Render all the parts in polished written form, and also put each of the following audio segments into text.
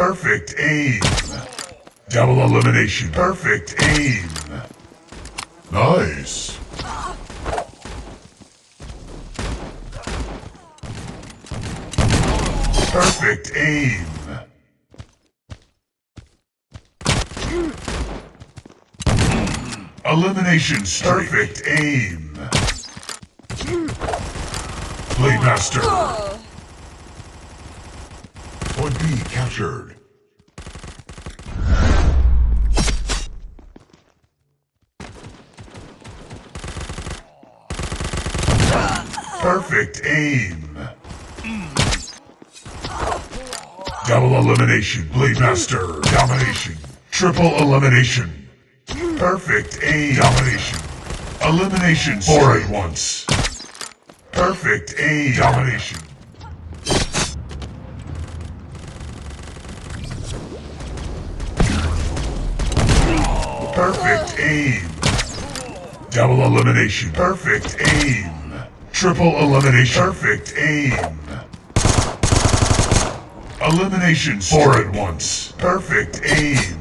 Perfect aim. Double elimination. Perfect aim. Nice. Perfect aim. Elimination streak. Perfect aim. Playmaster. Point B captured. Perfect aim. Double elimination. Playmaster. Domination. Triple elimination. Perfect aim. Domination. Elimination. 4 at once. Perfect aim. Domination. Perfect aim. Double elimination. Perfect aim. Triple elimination. Perfect aim. Elimination. 4 at once. Perfect aim.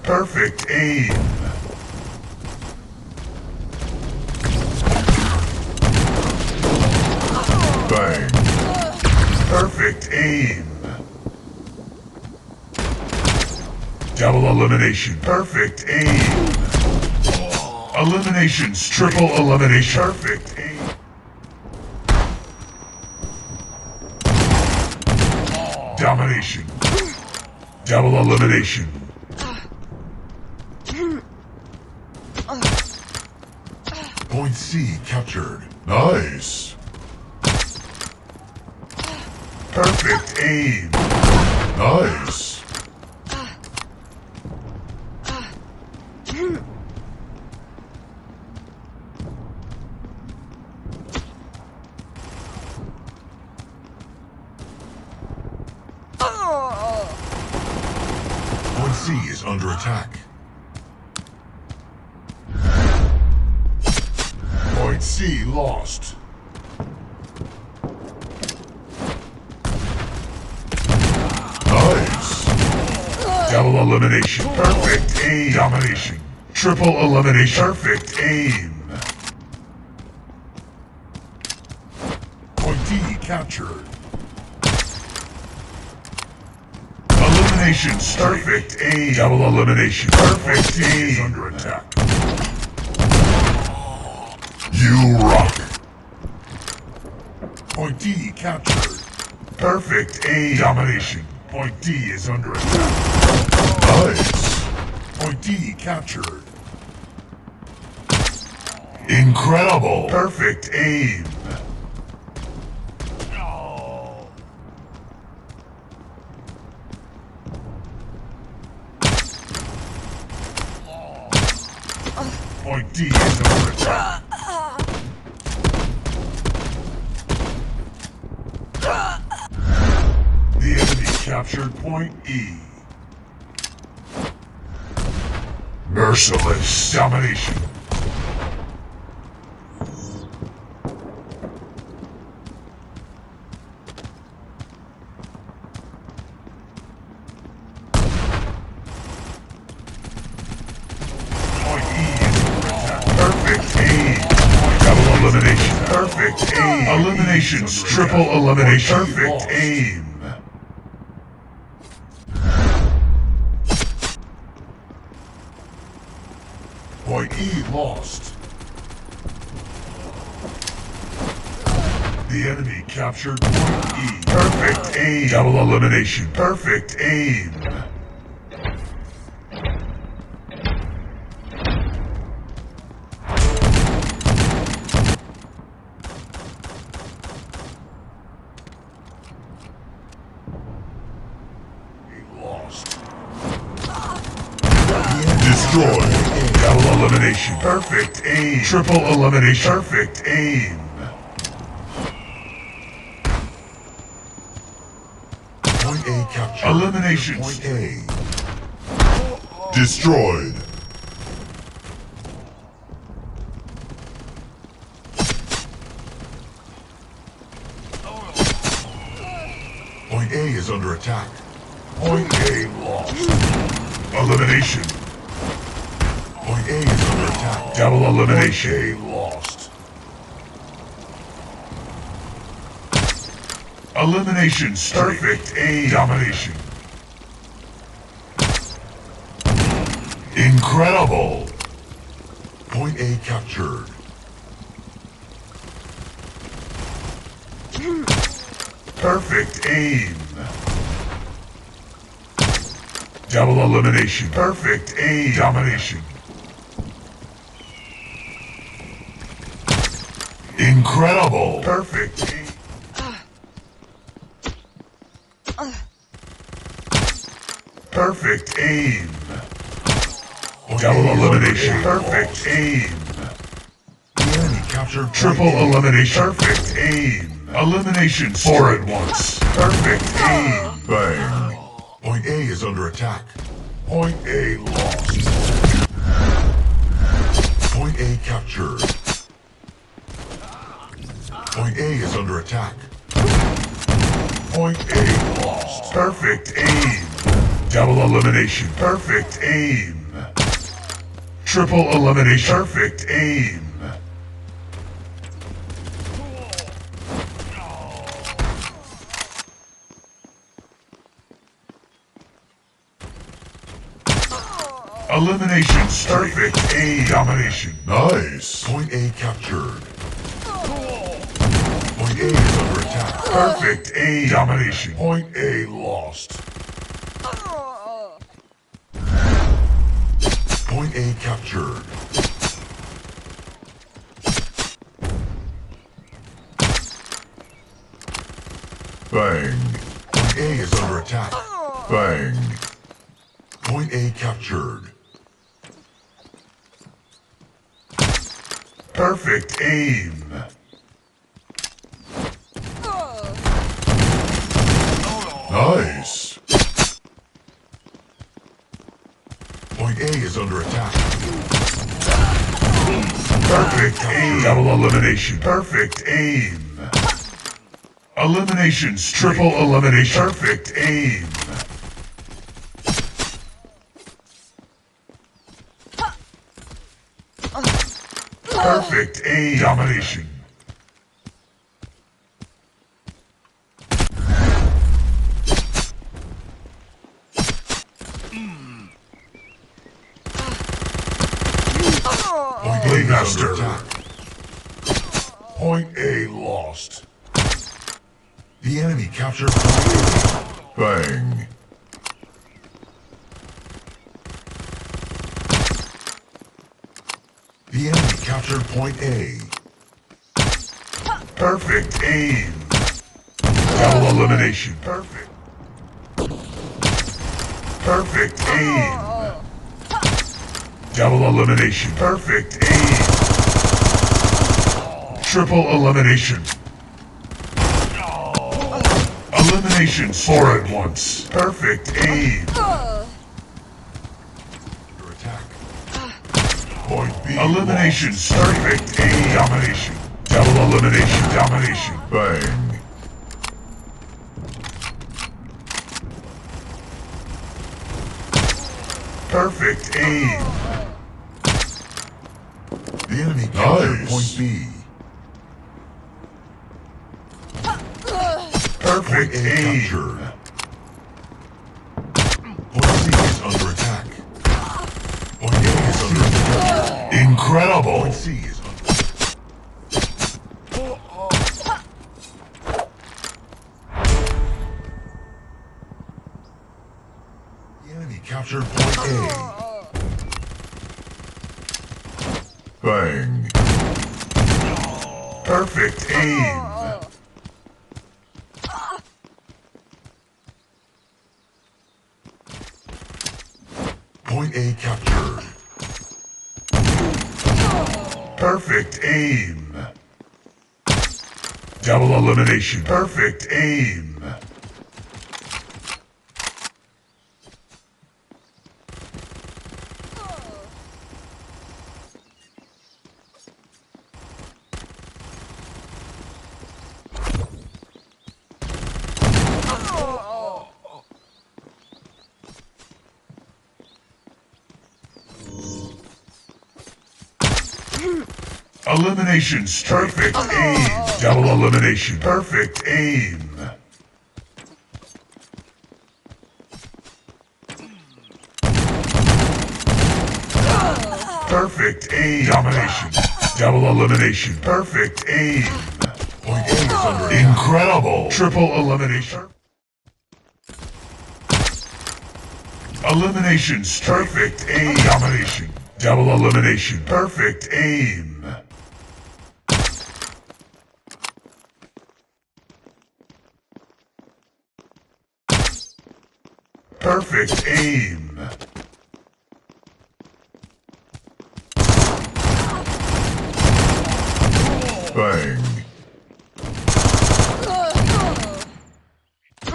Perfect aim. Bang. Perfect aim. Double elimination. Perfect aim. Eliminations. Triple elimination. Perfect aim. Domination. Double elimination. Point C captured. Nice. Perfect aim. Nice. Point C is under attack. Point C lost. Nice. Double elimination. Perfect aim. Domination. Triple elimination. Perfect aim. Point D captured. Elimination. Perfect aim. Double elimination. Perfect aim. Is under attack. You rock. Point D captured. Perfect aim. Domination. Point D is under attack. Nice. Point D captured. Incredible. Perfect aim. Point D is under attack. The enemy captured Point E. Merciless domination. Point E is under attack. Perfect aim. Double elimination. Perfect aim. Eliminations. Triple elimination. Perfect aim. Point E lost. The enemy captured Point E. Perfect aim. Double elimination. Perfect aim. He lost. Destroyed. Double elimination. Perfect aim. Triple elimination. Perfect aim. captured. Elimination. Point A. Destroyed. Point A is under attack. Point A lost. Elimination. Point A is under attack. Double elimination. Point A lost. Elimination streak. Perfect A domination. Incredible. Point A captured. Perfect aim. Double elimination. Perfect A domination. Incredible. Perfect aim. Perfect aim. Double elimination. Perfect aim. The enemy captured. Triple elimination. Perfect aim. Elimination. Four at once. Perfect aim. Bang. Point A is under attack. Point A lost. Point A captured. Point A is under attack. Point A lost. Perfect aim. Double elimination. Perfect aim. Triple elimination. Perfect aim. Elimination streak. Perfect A domination. Nice. Point A captured. Point A is under attack. Perfect A domination. Point A lost. Point A captured. Bang. Point A is under attack. Bang. Point A captured. Perfect aim. Nice. Point A is under attack. Perfect aim. Double elimination. Perfect aim. Eliminations. Triple elimination. Perfect aim. Perfect A domination. Point A is Master. under attack. Point A lost. The enemy captured Point Bang. A. The enemy captured Point A. Perfect aim. Double elimination. Perfect. Perfect aim. Double elimination. Perfect aim. Triple elimination. Eliminations. Four at once. Perfect aim. Under attack. Point B. Eliminations. Perfect A domination. Double elimination. Domination. Bang. Perfect aim. The enemy captured Nice. Point B. Perfect Point A aim. captured. Point C is under attack. Point A is under attack. Incredible. Point C is under The enemy captured Point A. Bang. Perfect aim. Point A captured. Perfect aim. Double elimination. Perfect aim. Eliminations. Perfect aim. Double elimination. Perfect aim. Perfect aim. Domination. Double elimination. Perfect aim. Point A is under attack. Incredible. Triple elimination. Eliminations. Perfect aim. Domination. Double elimination. Perfect aim. Perfect aim. Bang.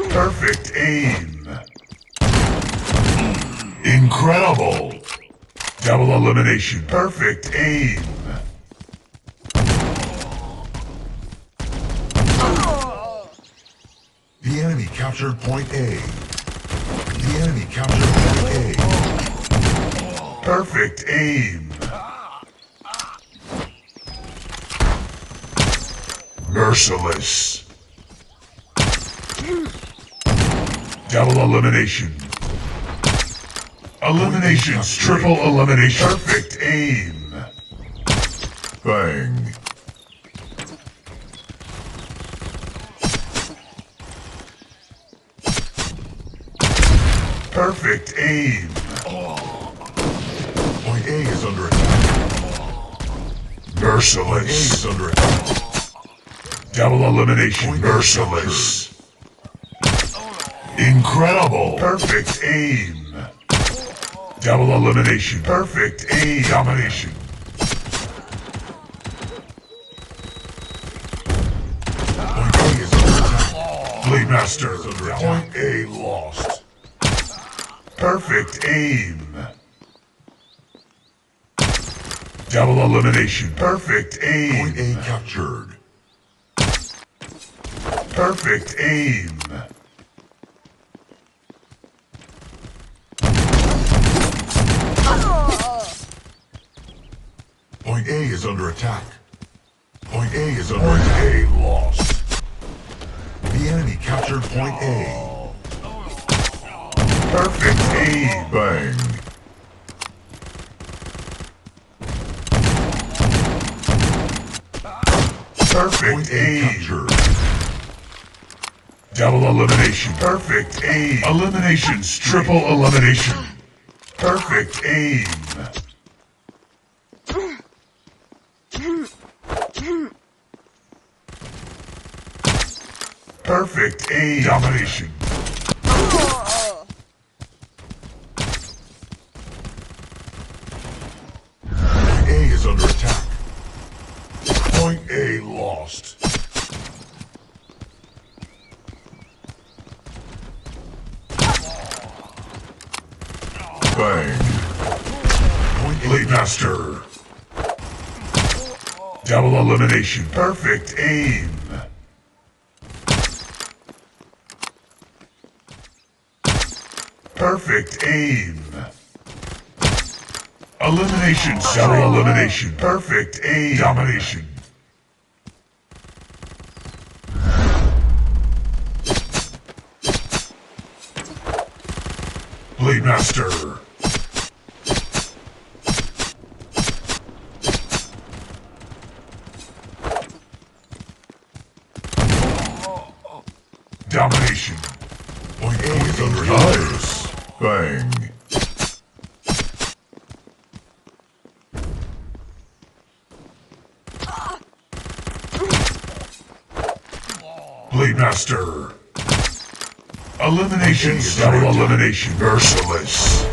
Perfect aim. Incredible. Double elimination. Perfect aim. The enemy captured point A. The enemy captured point A. Perfect aim. Merciless. Double elimination. Eliminations. Triple elimination. Perfect aim. Bang. Perfect aim. Point A is under attack. Point A Merciless. is under attack. Double elimination. Point Merciless. Incredible. Perfect aim. Double elimination. Perfect aim. Domination. Point A is under attack. Blade Master. Under attack. Point A lost. Perfect aim. Double elimination. Perfect Point aim. A captured. Perfect aim. Point A is under attack. Point A is under attack. A lost. The enemy captured point A. Perfect aim. Bang. Perfect Point A aim. captured. Double elimination. Perfect aim. Eliminations. Triple elimination. Perfect aim. Perfect aim. Domination. Point A is under attack. Point A lost. Bang. Point A Blade Master. Double elimination. Perfect aim. Perfect aim. Elimination. Double elimination. Perfect aim. Domination. Blade Master. Domination. Point A is under attack. Nice. Bang. Blade Master. Elimination. Double elimination. Merciless.